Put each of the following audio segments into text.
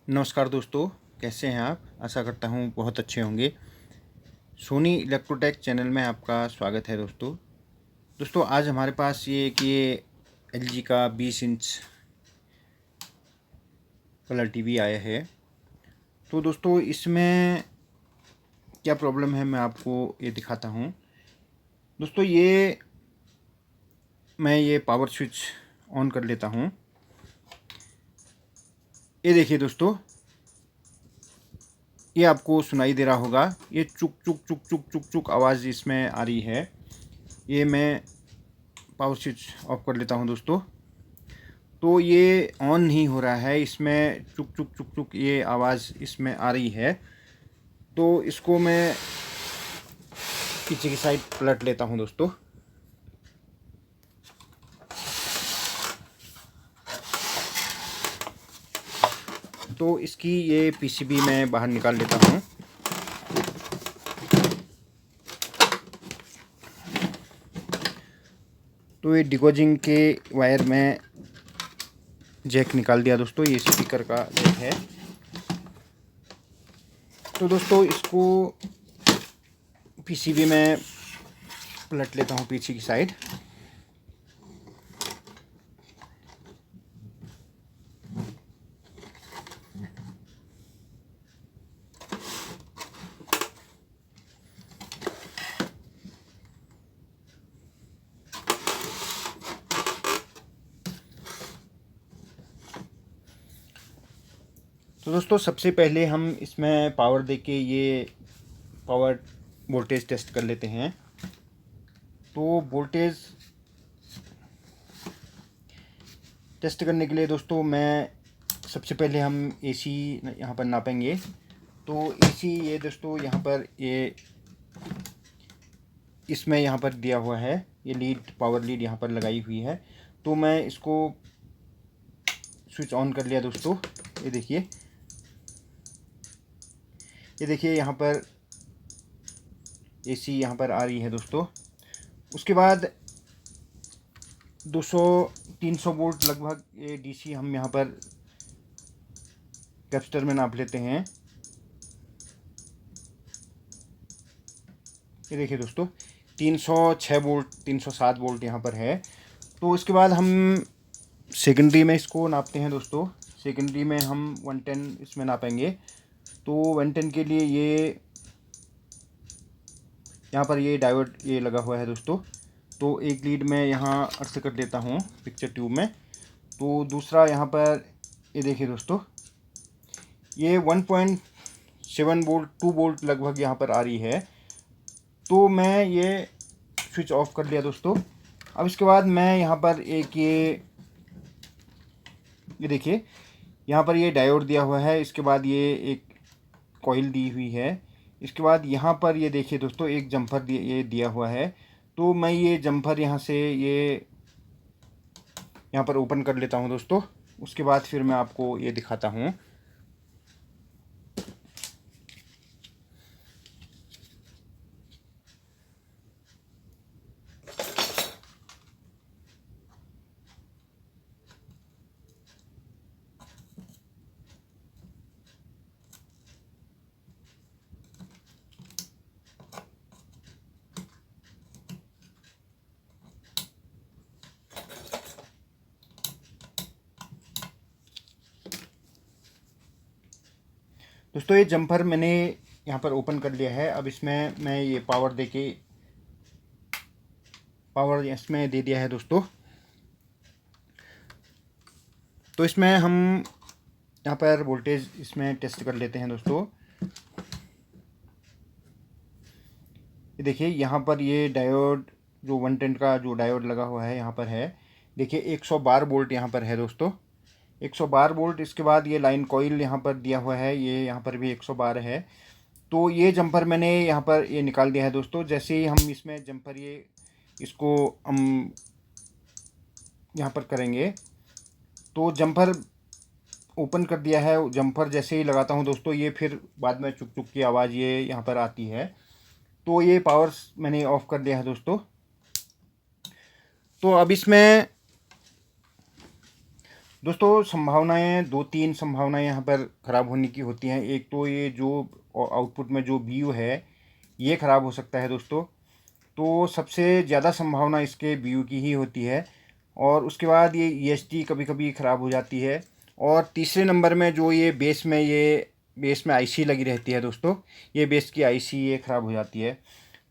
नमस्कार दोस्तों, कैसे हैं आप? आशा करता हूँ बहुत अच्छे होंगे। सोनी इलेक्ट्रोटेक चैनल में आपका स्वागत है दोस्तों आज हमारे पास ये एलजी का 20 इंच कलर टीवी आया है। तो दोस्तों इसमें क्या प्रॉब्लम है मैं आपको ये दिखाता हूँ। दोस्तों मैं ये पावर स्विच ऑन कर लेता हूँ। ये देखिए दोस्तों, ये आपको सुनाई दे रहा होगा। ये चुक चुक चुक चुक चुक चुक आवाज़ इसमें आ रही है। ये मैं पावर स्विच ऑफ कर लेता हूँ दोस्तों। तो ये ऑन नहीं हो रहा है, इसमें चुक चुक चुक चुक ये आवाज़ इसमें आ रही है। तो इसको मैं पीछे की साइड पलट लेता हूँ दोस्तों। तो इसकी ये पीसीबी मैं बाहर निकाल लेता हूँ। तो ये डिगोजिंग के वायर में जैक निकाल दिया दोस्तों। ये स्पीकर का जैक है। तो दोस्तों इसको पीसीबी में पलट लेता हूँ पीछे की साइड। तो दोस्तों सबसे पहले हम इसमें पावर देके ये पावर वोल्टेज टेस्ट कर लेते हैं। तो वोल्टेज टेस्ट करने के लिए दोस्तों मैं सबसे पहले हम एसी यहाँ पर नापेंगे। तो एसी ये दोस्तों यहाँ पर ये इसमें यहाँ पर दिया हुआ है। ये लीड पावर लीड यहाँ पर लगाई हुई है। तो मैं इसको स्विच ऑन कर लिया दोस्तों। ये देखिए यहाँ पर एसी यहाँ पर आ रही है दोस्तों। उसके बाद 200-300 वोल्ट लगभग ये डीसी हम यहाँ पर कैपेसिटर में नाप लेते हैं। ये देखिए दोस्तों 306 वोल्ट 307 वोल्ट यहाँ पर है। तो इसके बाद हम सेकेंडरी में इसको नापते हैं दोस्तों। सेकेंडरी में हम 110 इसमें नापेंगे। तो 110 के लिए ये यहाँ पर ये डायोड ये लगा हुआ है दोस्तों। तो एक लीड में यहाँ अर्थ कर देता हूँ पिक्चर ट्यूब में। तो दूसरा यहाँ पर ये देखिए दोस्तों, ये 1.7 वोल्ट 2 वोल्ट लगभग यहाँ पर आ रही है। तो मैं ये स्विच ऑफ कर लिया दोस्तों। अब इसके बाद मैं यहाँ पर एक ये देखिए यहाँ पर ये डायोड दिया हुआ है। इसके बाद ये एक कॉइल दी हुई है। इसके बाद यहाँ पर ये देखिए दोस्तों एक जम्पर ये दिया हुआ है। तो मैं ये जम्पर यहाँ से ये यहाँ पर ओपन कर लेता हूँ दोस्तों। उसके बाद फिर मैं आपको ये दिखाता हूँ। दोस्तों ये जम्पर मैंने यहाँ पर ओपन कर लिया है। अब इसमें मैं ये पावर इसमें दे दिया है दोस्तों। तो इसमें हम यहाँ पर वोल्टेज इसमें टेस्ट कर लेते हैं दोस्तों। ये देखिए यहाँ पर ये डायोड जो 110 का जो डायोड लगा हुआ है यहाँ पर है। देखिए 112 वोल्ट यहाँ पर है दोस्तों, 112 वोल्ट। इसके बाद ये लाइन कॉइल यहाँ पर दिया हुआ है, ये यहाँ पर भी 112 है। तो ये जम्पर मैंने यहाँ पर ये निकाल दिया है दोस्तों। जैसे ही हम इसमें जम्पर इसको हम यहाँ पर करेंगे तो जम्पर ओपन कर दिया है। जम्पर जैसे ही लगाता हूँ दोस्तों ये फिर बाद में चुक चुक की आवाज़ ये यहाँ पर आती है। तो ये पावर मैंने ऑफ कर दिया है दोस्तों। तो अब इसमें दोस्तों संभावनाएं, दो तीन संभावनाएं यहाँ पर ख़राब होने की होती हैं। एक तो ये जो आउटपुट में जो BU है ये ख़राब हो सकता है दोस्तों, तो सबसे ज़्यादा संभावना इसके BU की ही होती है। और उसके बाद ये EST कभी कभी ख़राब हो जाती है। और तीसरे नंबर में जो ये बेस में IC लगी रहती है दोस्तों, ये बेस की IC ये ख़राब हो जाती है।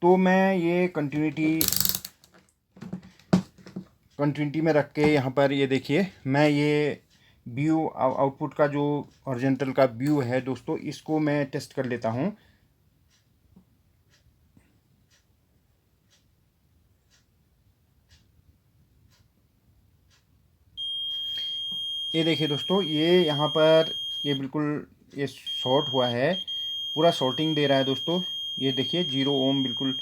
तो मैं ये कंटिन्यूटी में रख के यहाँ पर ये देखिए, मैं ये BU आउटपुट का जो हॉरिजॉन्टल का BU है दोस्तों, इसको मैं टेस्ट कर लेता हूँ। ये देखिए दोस्तों, ये यहाँ पर ये बिल्कुल ये शॉर्ट हुआ है, पूरा शॉर्टिंग दे रहा है दोस्तों। ये देखिए 0 ओम बिल्कुल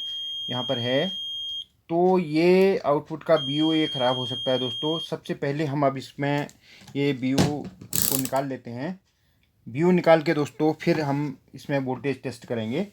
यहाँ पर है। तो ये आउटपुट का BU ये ख़राब हो सकता है दोस्तों। सबसे पहले हम अब इसमें ये BU को निकाल लेते हैं। BU निकाल के दोस्तों फिर हम इसमें वोल्टेज टेस्ट करेंगे।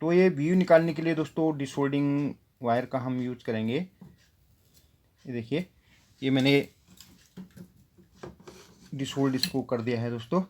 तो ये BU निकालने के लिए दोस्तों डिसोल्डिंग वायर का हम यूज करेंगे। ये देखिए, ये मैंने डिसोल्ड इसको कर दिया है दोस्तों।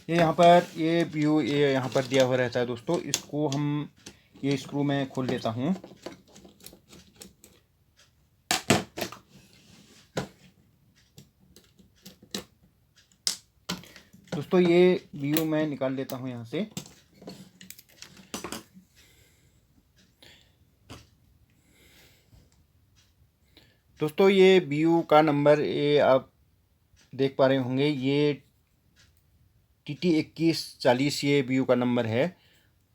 ये यहाँ पर ये BU ये यहाँ पर दिया हुआ रहता है दोस्तों। इसको हम ये स्क्रू में खोल लेता हूँ। दोस्तों ये BU मैं निकाल लेता हूँ यहाँ से। दोस्तों ये BU का नंबर ये आप देख पा रहे होंगे, ये TT2140 ये BU का नंबर है।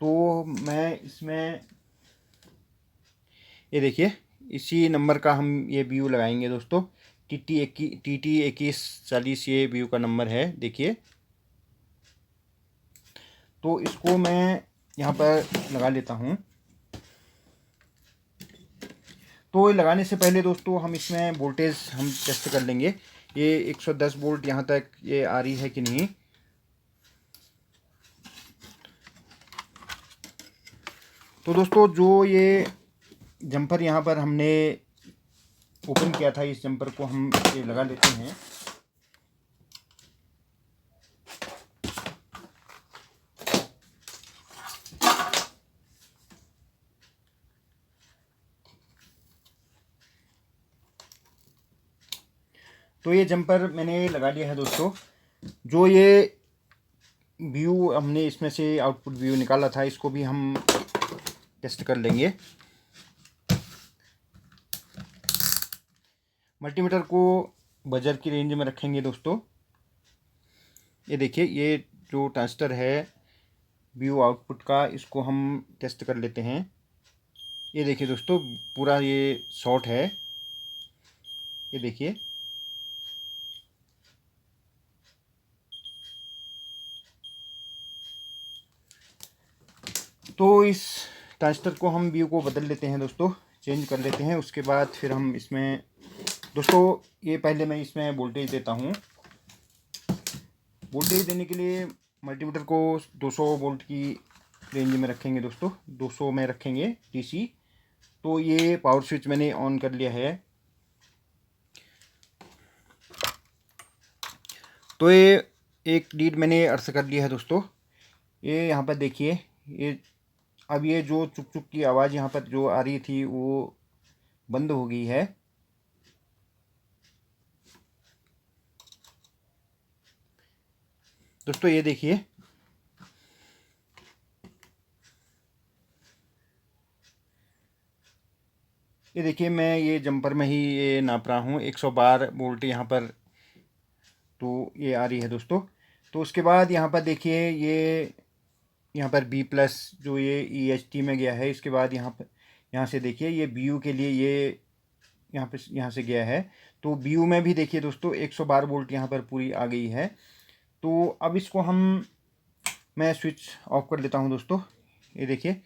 तो मैं इसमें ये देखिए, इसी नंबर का हम ये BU लगाएंगे दोस्तों। TT2140 ये BU का नंबर है, देखिए। तो इसको मैं यहाँ पर लगा लेता हूँ। तो लगाने से पहले दोस्तों हम इसमें वोल्टेज हम टेस्ट कर लेंगे, ये 110 वोल्ट यहाँ तक ये आ रही है कि नहीं। तो दोस्तों जो ये जंपर यहाँ पर हमने ओपन किया था, इस जंपर को हम ये लगा लेते हैं। तो ये जंपर मैंने लगा लिया है दोस्तों। जो ये BU हमने इसमें से आउटपुट BU निकाला था, इसको भी हम टेस्ट कर लेंगे। मल्टीमीटर को बजर की रेंज में रखेंगे दोस्तों। ये देखिए, ये जो ट्रांजिस्टर है BU आउटपुट का, इसको हम टेस्ट कर लेते हैं। ये देखिए दोस्तों, पूरा ये शॉर्ट है, ये देखिए। तो इस ट्रांजिस्टर को हम BU को बदल लेते हैं दोस्तों, चेंज कर लेते हैं। उसके बाद फिर हम इसमें दोस्तों ये पहले मैं इसमें वोल्टेज देता हूँ। वोल्टेज देने के लिए मल्टीमीटर को 200 वोल्ट की रेंज में रखेंगे दोस्तों, 200 में रखेंगे DC। तो ये पावर स्विच मैंने ऑन कर लिया है। तो ये एक लीड मैंने अर्थ कर लिया है दोस्तों। ये यहाँ पर देखिए, ये अब ये जो चुक चुक की आवाज़ यहाँ पर जो आ रही थी वो बंद हो गई है। दोस्तों ये देखिए, ये देखिए, मैं ये जंपर में ही ये नाप रहा हूँ, 112 वोल्ट यहाँ पर तो ये आ रही है दोस्तों। तो उसके बाद यहाँ पर देखिए, ये यहाँ पर B+ जो ये EHT में गया है। इसके बाद यहाँ से देखिए, ये BU के लिए ये यहाँ से गया है। तो BU में भी देखिए दोस्तों 112 वोल्ट यहाँ पर पूरी आ गई है। तो अब इसको मैं स्विच ऑफ कर लेता हूँ दोस्तों। ये देखिए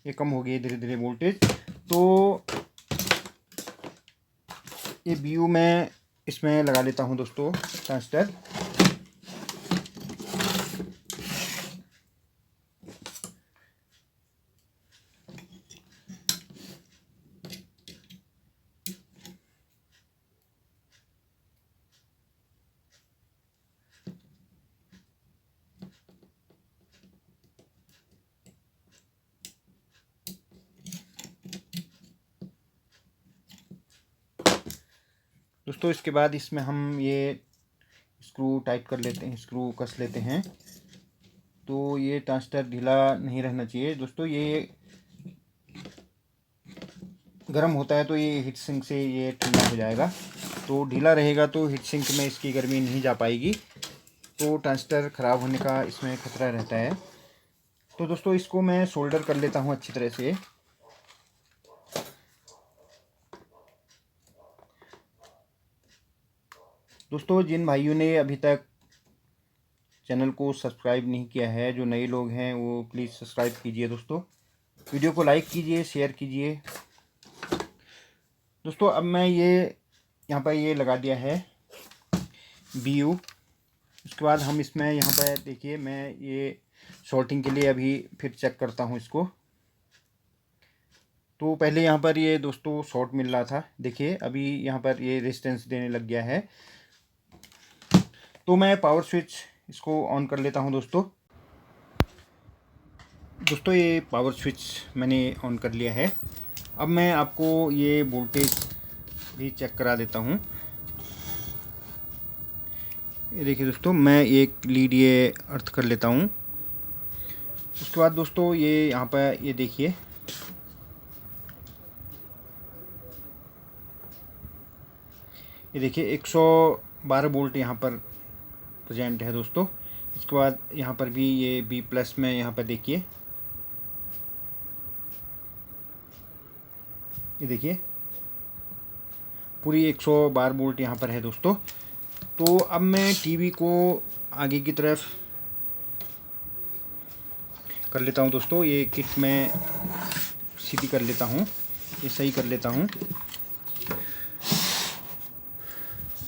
ये कम हो गई धीरे धीरे वोल्टेज। तो ये BU में इसमें लगा लेता हूँ दोस्तों ट्रांजिस्टर। दोस्तों इसके बाद इसमें हम ये स्क्रू टाइट कर लेते हैं, स्क्रू कस लेते हैं। तो ये ट्रांजिस्टर ढीला नहीं रहना चाहिए दोस्तों। ये गर्म होता है तो ये हीट सिंक से ये ठंडा हो जाएगा। तो ढीला रहेगा तो हीट सिंक में इसकी गर्मी नहीं जा पाएगी, तो ट्रांजिस्टर ख़राब होने का इसमें खतरा रहता है। तो दोस्तों इसको मैं सोल्डर कर लेता हूँ अच्छी तरह से। दोस्तों जिन भाइयों ने अभी तक चैनल को सब्सक्राइब नहीं किया है, जो नए लोग हैं वो प्लीज़ सब्सक्राइब कीजिए दोस्तों। वीडियो को लाइक कीजिए, शेयर कीजिए दोस्तों। अब मैं यहाँ पर ये लगा दिया है BU। उसके बाद हम इसमें यहाँ पर देखिए मैं ये शॉर्टिंग के लिए अभी फिर चेक करता हूँ इसको। तो पहले यहाँ पर ये दोस्तों शॉर्ट मिल रहा था, देखिए अभी यहाँ पर ये रेजिस्टेंस देने लग गया है। तो मैं पावर स्विच इसको ऑन कर लेता हूँ दोस्तों। ये पावर स्विच मैंने ऑन कर लिया है। अब मैं आपको ये वोल्टेज भी चेक करा देता हूँ। ये देखिए दोस्तों मैं एक लीड ये अर्थ कर लेता हूँ। उसके बाद दोस्तों ये यहाँ पर ये देखिए ये देखिए 112 वोल्ट यहाँ पर प्रेजेंट है दोस्तों। इसके बाद यहाँ पर भी ये B+ में यहाँ पर देखिए ये देखिए पूरी 112 वोल्ट यहाँ पर है दोस्तों। तो अब मैं टीवी को आगे की तरफ कर लेता हूँ दोस्तों। ये किट में सीधी कर लेता हूँ, ये सही कर लेता हूँ।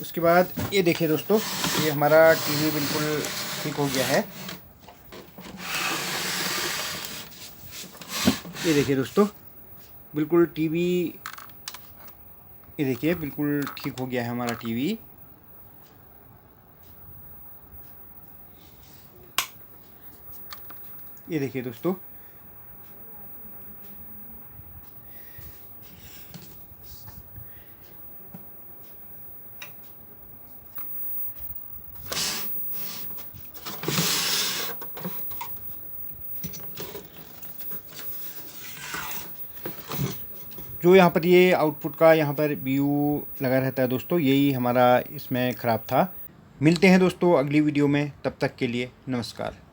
उसके बाद ये देखिए दोस्तों ये हमारा टीवी बिल्कुल ठीक हो गया है। ये देखिए दोस्तों बिल्कुल टीवी, ये देखिए बिल्कुल ठीक हो गया है हमारा टीवी। ये देखिए दोस्तों जो यहाँ पर ये आउटपुट का यहाँ पर BU लगा रहता है दोस्तों, यही हमारा इसमें ख़राब था। मिलते हैं दोस्तों अगली वीडियो में, तब तक के लिए नमस्कार।